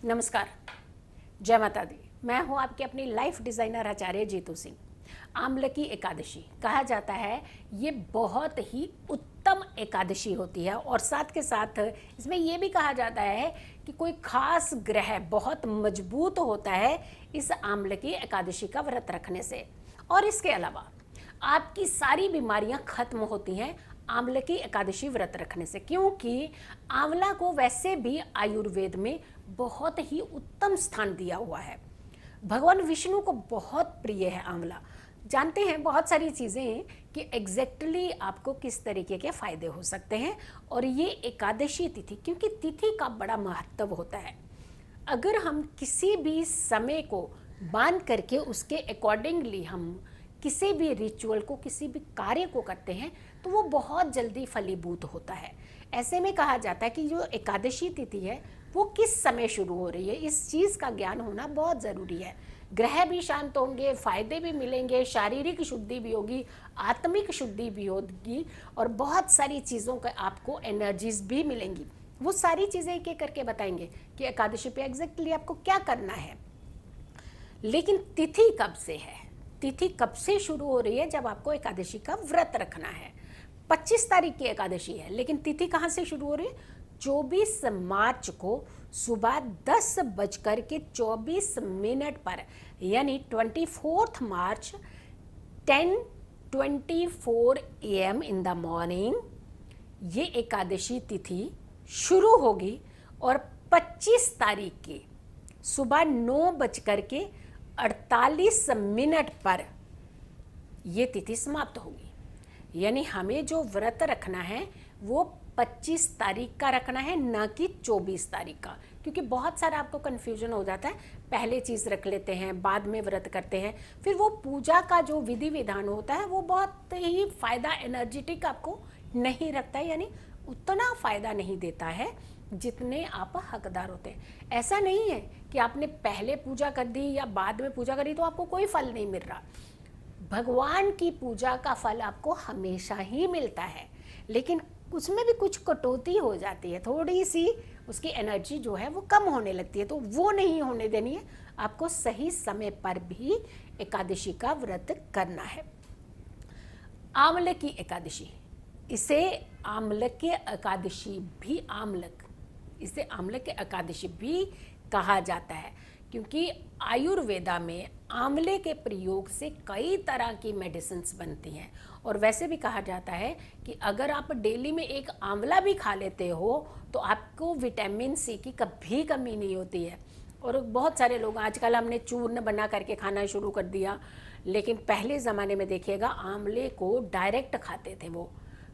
नमस्कार, जय माता दी। मैं हूं आपके अपनी लाइफ डिज़ाइनर आचार्य जीतू सिंह। आम्ल की एकादशी कहा जाता है, ये बहुत ही उत्तम एकादशी होती है और साथ के साथ इसमें ये भी कहा जाता है कि कोई खास ग्रह बहुत मजबूत होता है इस आम्ल की एकादशी का व्रत रखने से। और इसके अलावा आपकी सारी बीमारियां खत्म होती हैं आंवले की एकादशी व्रत रखने से, क्योंकि आंवला को वैसे भी आयुर्वेद में बहुत ही उत्तम स्थान दिया हुआ है। भगवान विष्णु को बहुत प्रिय है आंवला। जानते हैं बहुत सारी चीज़ें कि एग्जैक्टली आपको किस तरीके के फायदे हो सकते हैं। और ये एकादशी तिथि, क्योंकि तिथि का बड़ा महत्व होता है, अगर हम किसी भी समय को बांध करके उसके अकॉर्डिंगली हम किसी भी रिचुअल को, किसी भी कार्य को करते हैं तो वो बहुत जल्दी फलीभूत होता है। ऐसे में कहा जाता है कि जो एकादशी तिथि है वो किस समय शुरू हो रही है, इस चीज़ का ज्ञान होना बहुत ज़रूरी है। ग्रह भी शांत होंगे, फायदे भी मिलेंगे, शारीरिक शुद्धि भी होगी, आत्मिक शुद्धि भी होगी और बहुत सारी चीज़ों का आपको एनर्जीज भी मिलेंगी। वो सारी चीज़ें एक एक करके बताएंगे कि एकादशी पे एग्जैक्टली आपको क्या करना है। लेकिन तिथि कब से है, तिथि कब से शुरू हो रही है? जब आपको एकादशी का व्रत रखना है। 25 तारीख की एकादशी है, लेकिन तिथि कहाँ से शुरू हो रही है? 24 मार्च को सुबह 10:24 पर, यानी 24 मार्च 10:24 AM इन द मॉर्निंग ये एकादशी तिथि शुरू होगी और 25 तारीख की सुबह 9:48 पर ये तिथि समाप्त होगी। यानी हमें जो व्रत रखना है वो 25 तारीख का रखना है, ना कि 24 तारीख का, क्योंकि बहुत सारा आपको कन्फ्यूजन हो जाता है। पहले चीज़ रख लेते हैं, बाद में व्रत करते हैं, फिर वो पूजा का जो विधि विधान होता है वो बहुत ही फ़ायदा एनर्जेटिक आपको नहीं रखता है, यानी उतना फ़ायदा नहीं देता है जितने आप हकदार होते हैं। ऐसा नहीं है कि आपने पहले पूजा कर दी या बाद में पूजा करी तो आपको कोई फल नहीं मिल रहा। भगवान की पूजा का फल आपको हमेशा ही मिलता है, लेकिन उसमें भी कुछ कटौती हो जाती है, थोड़ी सी उसकी एनर्जी जो है वो कम होने लगती है, तो वो नहीं होने देनी है। आपको सही समय पर भी एकादशी का व्रत करना है। आंवले की एकादशी, इसे आंवले के एकादशी भी इसे आंवले के एकादशी भी कहा जाता है, क्योंकि आयुर्वेदा में आंवले के प्रयोग से कई तरह की मेडिसिन्स बनती हैं। और वैसे भी कहा जाता है कि अगर आप डेली में एक आंवला भी खा लेते हो तो आपको विटामिन सी की कभी कमी नहीं होती है। और बहुत सारे लोग आजकल हमने चूर्ण बना करके खाना शुरू कर दिया, लेकिन पहले ज़माने में देखिएगा आंवले को डायरेक्ट खाते थे वो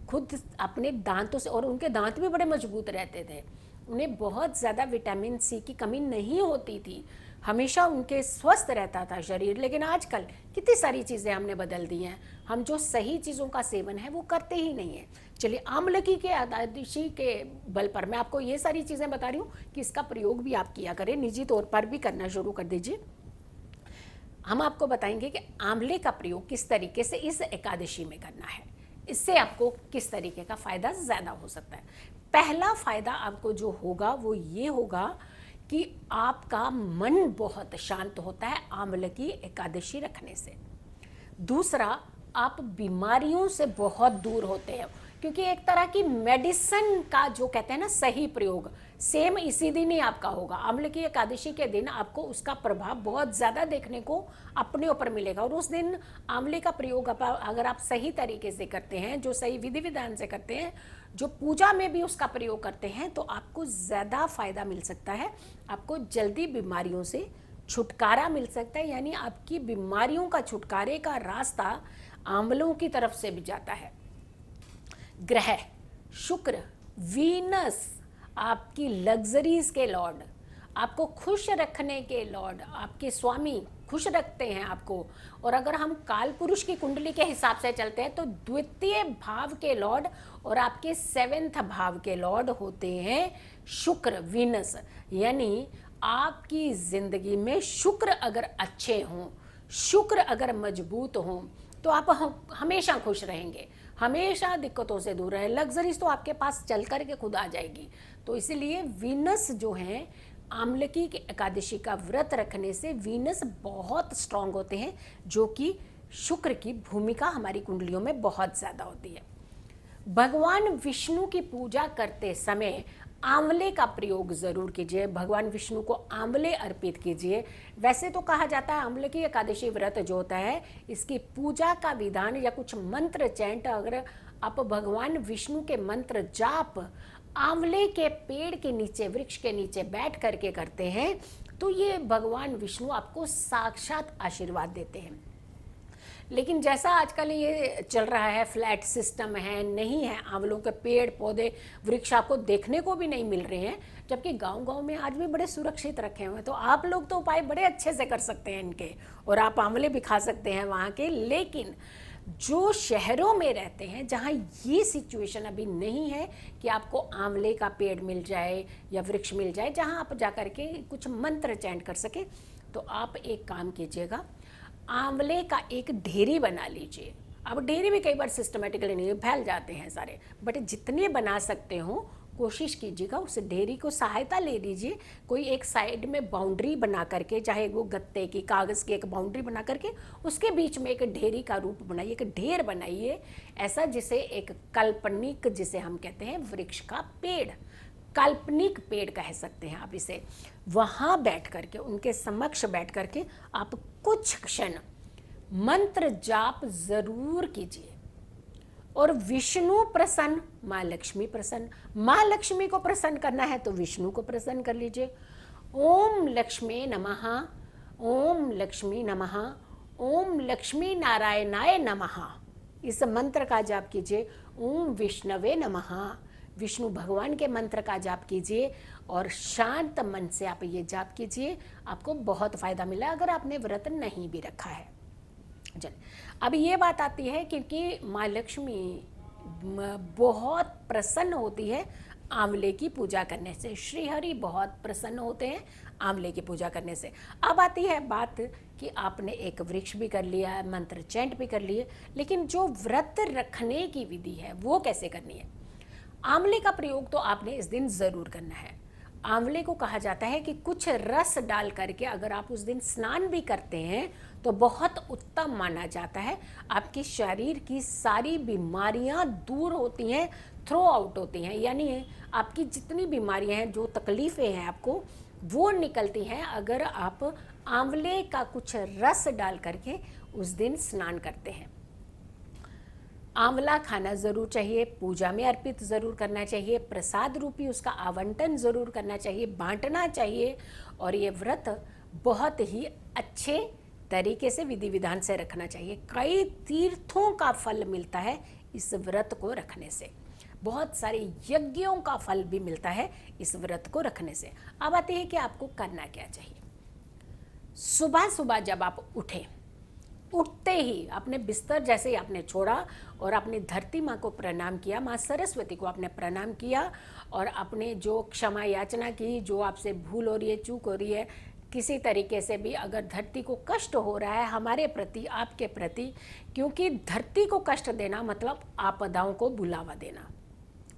खुद अपने दांतों से, और उनके दांत भी बड़े मजबूत रहते थे, उन्हें बहुत ज़्यादा विटामिन सी की कमी नहीं होती थी, हमेशा उनके स्वस्थ रहता था शरीर। लेकिन आजकल कितनी सारी चीज़ें हमने बदल दी हैं, हम जो सही चीज़ों का सेवन है वो करते ही नहीं है। चलिए, आमलकी के एकादशी के बल पर मैं आपको ये सारी चीज़ें बता रही हूँ कि इसका प्रयोग भी आप किया करें, निजी तौर पर भी करना शुरू कर दीजिए। हम आपको बताएंगे कि आंवले का प्रयोग किस तरीके से इस एकादशी में करना है, इससे आपको किस तरीके का फ़ायदा ज़्यादा हो सकता है। पहला फ़ायदा आपको जो होगा वो ये होगा कि आपका मन बहुत शांत होता है आंवले की एकादशी रखने से। दूसरा, आप बीमारियों से बहुत दूर होते हैं, क्योंकि एक तरह की मेडिसिन का जो कहते हैं ना सही प्रयोग सेम इसी दिन ही आपका होगा। आंवले की एकादशी के दिन आपको उसका प्रभाव बहुत ज़्यादा देखने को अपने ऊपर मिलेगा। और उस दिन आंवले का प्रयोग अगर आप सही तरीके से करते हैं, जो सही विधि विधान से करते हैं, जो पूजा में भी उसका प्रयोग करते हैं, तो आपको ज़्यादा फायदा मिल सकता है, आपको जल्दी बीमारियों से छुटकारा मिल सकता है। यानी आपकी बीमारियों का छुटकारे का रास्ता आंवलों की तरफ से भी जाता है। ग्रह शुक्र, वीनस आपकी लग्जरीज के लॉर्ड, आपको खुश रखने के लॉर्ड, आपके स्वामी खुश रखते हैं आपको। और अगर हम काल पुरुष की कुंडली के हिसाब से चलते हैं तो द्वितीय भाव के लॉर्ड और आपके 7वें भाव के लॉर्ड होते हैं शुक्र, वीनस। यानी आपकी जिंदगी में शुक्र अगर अच्छे हों, शुक्र अगर मजबूत हों, तो आप हमेशा खुश रहेंगे, हमेशा दिक्कतों से दूर रहे। लग्जरीज तो आपके पास चल कर के खुद आ जाएगी। तो इसीलिए वीनस जो हैं आमलकी की एकादशी का व्रत रखने से वीनस बहुत स्ट्रांग होते हैं, जो कि शुक्र की भूमिका हमारी कुंडलियों में बहुत ज़्यादा होती है। भगवान विष्णु की पूजा करते समय आंवले का प्रयोग जरूर कीजिए, भगवान विष्णु को आंवले अर्पित कीजिए। वैसे तो कहा जाता है आंवले की एकादशी व्रत जो होता है, इसकी पूजा का विधान या कुछ मंत्र चैंट अगर आप भगवान विष्णु के मंत्र जाप आंवले के पेड़ के नीचे, वृक्ष के नीचे बैठ करके करते हैं, तो ये भगवान विष्णु आपको साक्षात आशीर्वाद देते हैं। लेकिन जैसा आजकल ये चल रहा है, फ्लैट सिस्टम है, नहीं है, आंवलों के पेड़ पौधे वृक्ष आपको देखने को भी नहीं मिल रहे हैं, जबकि गांव-गांव में आज भी बड़े सुरक्षित रखे हुए हैं। तो आप लोग तो उपाय बड़े अच्छे से कर सकते हैं इनके, और आप आंवले भी खा सकते हैं वहाँ के। लेकिन जो शहरों में रहते हैं, जहाँ ये सिचुएशन अभी नहीं है कि आपको आंवले का पेड़ मिल जाए या वृक्ष मिल जाए जहाँ आप जा कर के कुछ मंत्र चैंट कर सके, तो आप एक काम कीजिएगा, आंवले का एक ढेरी बना लीजिए। अब ढेरी भी कई बार सिस्टमेटिकली नहीं फैल जाते हैं सारे, बट जितने बना सकते हो कोशिश कीजिएगा उस ढेरी को सहायता ले लीजिए। कोई एक साइड में बाउंड्री बना करके, चाहे वो गत्ते की, कागज़ की एक बाउंड्री बना करके उसके बीच में एक ढेरी का रूप बनाइए, एक ढेर बनाइए ऐसा, जिसे एक काल्पनिक, जिसे हम कहते हैं वृक्ष का पेड़, काल्पनिक पेड़ कह सकते हैं आप इसे, वहाँ बैठ करके, उनके समक्ष बैठ करके आप कुछ क्षण मंत्र जाप जरूर कीजिए। और विष्णु प्रसन्न, माँ लक्ष्मी प्रसन्न। माँ लक्ष्मी को प्रसन्न करना है तो विष्णु को प्रसन्न कर लीजिए। ओम लक्ष्मी नमः, ओम लक्ष्मी नमः, ओम लक्ष्मी नारायणाय नमः, इस मंत्र का जाप कीजिए। ओम विष्णवे नमः, विष्णु भगवान के मंत्र का जाप कीजिए और शांत मन से आप ये जाप कीजिए, आपको बहुत फायदा मिला अगर आपने व्रत नहीं भी रखा है। चल, अब ये बात आती है क्योंकि माँ लक्ष्मी बहुत प्रसन्न होती है आंवले की पूजा करने से, श्री हरि बहुत प्रसन्न होते हैं आंवले की पूजा करने से। अब आती है बात कि आपने एक वृक्ष भी कर लिया, मंत्र चैंट भी कर लिए, लेकिन जो व्रत रखने की विधि है वो कैसे करनी है। आंवले का प्रयोग तो आपने इस दिन ज़रूर करना है। आंवले को कहा जाता है कि कुछ रस डाल करके अगर आप उस दिन स्नान भी करते हैं तो बहुत उत्तम माना जाता है। आपके शरीर की सारी बीमारियां दूर होती हैं, थ्रो आउट होती हैं, यानी आपकी जितनी बीमारियां हैं, जो तकलीफ़ें हैं आपको, वो निकलती हैं अगर आप आंवले का कुछ रस डाल करके उस दिन स्नान करते हैं। आंवला खाना ज़रूर चाहिए, पूजा में अर्पित ज़रूर करना चाहिए, प्रसाद रूपी उसका आवंटन ज़रूर करना चाहिए, बांटना चाहिए, और ये व्रत बहुत ही अच्छे तरीके से विधि विधान से रखना चाहिए। कई तीर्थों का फल मिलता है इस व्रत को रखने से, बहुत सारे यज्ञों का फल भी मिलता है इस व्रत को रखने से। अब आते हैं कि आपको करना क्या चाहिए। सुबह सुबह जब आप उठें, उठते ही अपने बिस्तर जैसे ही आपने छोड़ा और अपनी धरती माँ को प्रणाम किया, माँ सरस्वती को आपने प्रणाम किया, और अपने जो क्षमा याचना की, जो आपसे भूल हो रही है, चूक हो रही है, किसी तरीके से भी अगर धरती को कष्ट हो रहा है हमारे प्रति, आपके प्रति, क्योंकि धरती को कष्ट देना मतलब आपदाओं को बुलावा देना,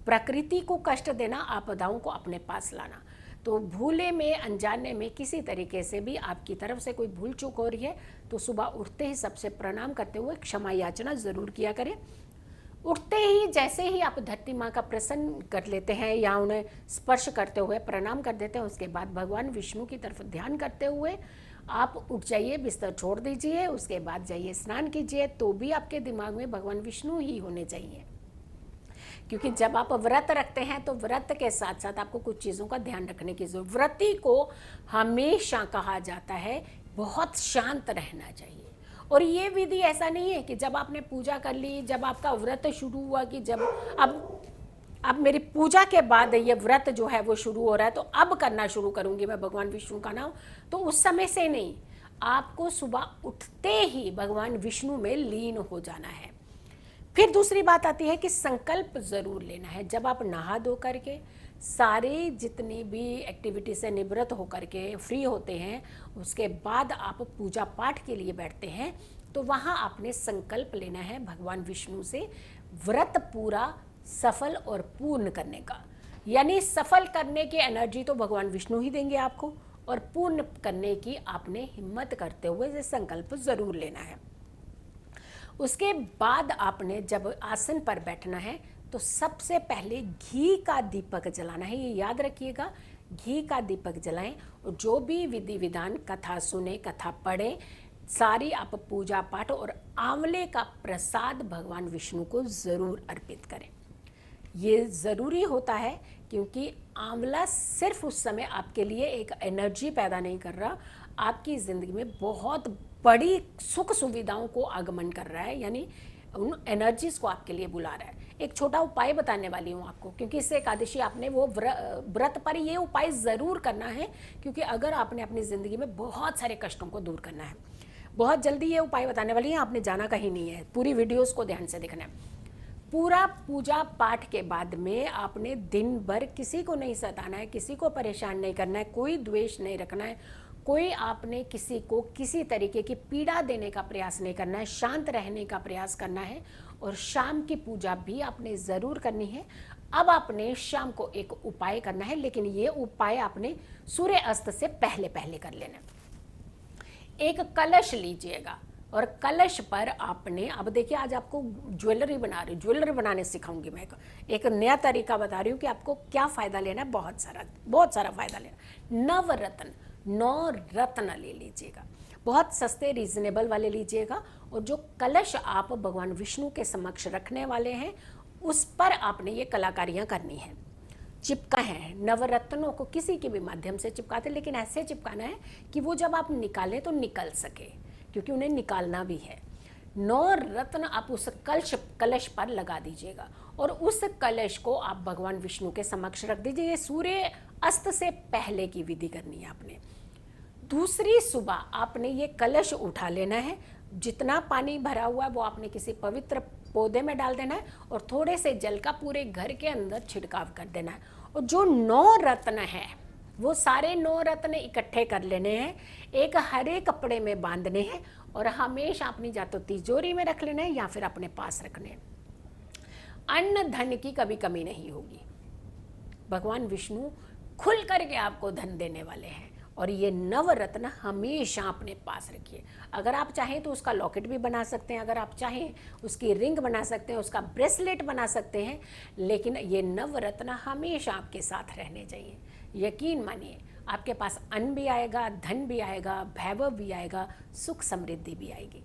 प्रकृति को कष्ट देना, आपदाओं को अपने पास लाना। तो भूले में, अनजाने में किसी तरीके से भी आपकी तरफ से कोई भूल चूक हो रही है तो सुबह उठते ही सबसे प्रणाम करते हुए क्षमा याचना ज़रूर किया करें। उठते ही जैसे ही आप धरती माँ का प्रसन्न कर लेते हैं या उन्हें स्पर्श करते हुए प्रणाम कर देते हैं, उसके बाद भगवान विष्णु की तरफ ध्यान करते हुए आप उठ जाइए, बिस्तर छोड़ दीजिए, उसके बाद जाइए स्नान कीजिए। तो भी आपके दिमाग में भगवान विष्णु ही होने चाहिए, क्योंकि जब आप व्रत रखते हैं तो व्रत के साथ साथ आपको कुछ चीज़ों का ध्यान रखने की जरूरत। व्रती को हमेशा कहा जाता है बहुत शांत रहना चाहिए, और ये विधि ऐसा नहीं है कि जब आपने पूजा कर ली, जब आपका व्रत शुरू हुआ कि जब अब मेरी पूजा के बाद ये व्रत जो है वो शुरू हो रहा है तो अब करना शुरू करूंगी मैं भगवान विष्णु का नाम, तो उस समय से नहीं, आपको सुबह उठते ही भगवान विष्णु में लीन हो जाना है। फिर दूसरी बात आती है कि संकल्प ज़रूर लेना है। जब आप नहा धो करके सारे जितनी भी एक्टिविटी से निवृत्त होकर के फ्री होते हैं, उसके बाद आप पूजा पाठ के लिए बैठते हैं, तो वहाँ आपने संकल्प लेना है भगवान विष्णु से व्रत पूरा सफल और पूर्ण करने का। यानी सफल करने की एनर्जी तो भगवान विष्णु ही देंगे आपको, और पूर्ण करने की आपने हिम्मत करते हुए ये संकल्प जरूर लेना है। उसके बाद आपने जब आसन पर बैठना है तो सबसे पहले घी का दीपक जलाना है, ये याद रखिएगा, घी का दीपक जलाएं और जो भी विधि विधान, कथा सुने, कथा पढ़ें, सारी आप पूजा पाठ और आंवले का प्रसाद भगवान विष्णु को जरूर अर्पित करें। ये ज़रूरी होता है क्योंकि आंवला सिर्फ उस समय आपके लिए एक एनर्जी पैदा नहीं कर रहा, आपकी ज़िंदगी में बहुत बड़ी सुख सुविधाओं को आगमन कर रहा है, यानी उन एनर्जीज को आपके लिए बुला रहा है। एक छोटा उपाय बताने वाली हूँ आपको, क्योंकि इससे एकादशी आपने वो व्रत पर ये उपाय ज़रूर करना है, क्योंकि अगर आपने अपनी ज़िंदगी में बहुत सारे कष्टों को दूर करना है। बहुत जल्दी ये उपाय बताने वाली है, आपने जाना कहीं नहीं है, पूरी वीडियोज़ को ध्यान से देखना है। पूरा पूजा पाठ के बाद में आपने दिन भर किसी को नहीं सताना है, किसी को परेशान नहीं करना है, कोई द्वेष नहीं रखना है, कोई आपने किसी को किसी तरीके की पीड़ा देने का प्रयास नहीं करना है, शांत रहने का प्रयास करना है। और शाम की पूजा भी आपने ज़रूर करनी है। अब आपने शाम को एक उपाय करना है, लेकिन ये उपाय आपने सूर्य अस्त से पहले पहले कर लेना। एक कलश लीजिएगा और कलश पर आपने, अब देखिए आज आपको ज्वेलरी बनाने सिखाऊंगी मैं, एक नया तरीका बता रही हूँ कि आपको क्या फ़ायदा लेना है, बहुत सारा फ़ायदा लेना। नवरत्न, 9 रत्न ले लीजिएगा, बहुत सस्ते रीजनेबल वाले लीजिएगा, और जो कलश आप भगवान विष्णु के समक्ष रखने वाले हैं उस पर आपने ये कलाकारियाँ करनी है, चिपका है। नवरत्नों को किसी के भी माध्यम से चिपकाते, लेकिन ऐसे चिपकाना है कि वो जब आप निकालें तो निकल सके, क्योंकि उन्हें निकालना भी है। 9 रत्न आप उस कलश पर लगा दीजिएगा और उस कलश को आप भगवान विष्णु के समक्ष रख दीजिए। ये सूर्य अस्त से पहले की विधि करनी है आपने। दूसरी सुबह आपने ये कलश उठा लेना है, जितना पानी भरा हुआ है वो आपने किसी पवित्र पौधे में डाल देना है और थोड़े से जल का पूरे घर के अंदर छिड़काव कर देना है। और जो 9 रत्न है वो सारे 9 रत्न इकट्ठे कर लेने हैं, एक हरे कपड़े में बांधने हैं और हमेशा अपनी या तो तिजोरी में रख लेना है या फिर अपने पास रखने हैं। अन्न धन की कभी कमी नहीं होगी, भगवान विष्णु खुल करके आपको धन देने वाले हैं। और ये नवरत्न हमेशा अपने पास रखिए। अगर आप चाहें तो उसका लॉकेट भी बना सकते हैं, अगर आप चाहें उसकी रिंग बना सकते हैं, उसका ब्रेसलेट बना सकते हैं, लेकिन ये नवरत्न हमेशा आपके साथ रहने चाहिए। यकीन मानिए आपके पास अन्न भी आएगा, धन भी आएगा, वैभव भी आएगा, सुख समृद्धि भी आएगी।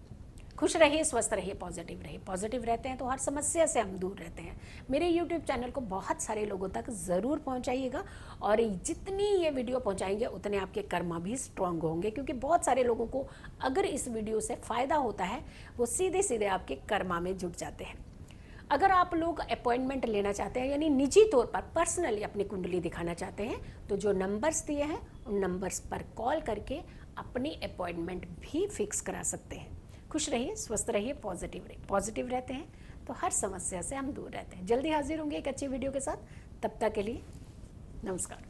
खुश रहिए, स्वस्थ रहिए, पॉजिटिव रहिए। पॉजिटिव रहते हैं तो हर समस्या से हम दूर रहते हैं। मेरे YouTube चैनल को बहुत सारे लोगों तक ज़रूर पहुंचाइएगा, और जितनी ये वीडियो पहुंचाएंगे उतने आपके कर्मा भी स्ट्रांग होंगे, क्योंकि बहुत सारे लोगों को अगर इस वीडियो से फ़ायदा होता है वो सीधे सीधे आपके कर्मा में जुट जाते हैं। अगर आप लोग अपॉइंटमेंट लेना चाहते हैं, यानी निजी तौर पर पर्सनली अपनी कुंडली दिखाना चाहते हैं, तो जो नंबर्स दिए हैं उन नंबर्स पर कॉल करके अपनी अपॉइंटमेंट भी फिक्स करा सकते हैं। खुश रहिए, स्वस्थ रहिए, पॉजिटिव रहिए। पॉजिटिव रहते हैं तो हर समस्या से हम दूर रहते हैं। जल्दी हाजिर होंगे एक अच्छी वीडियो के साथ, तब तक के लिए नमस्कार।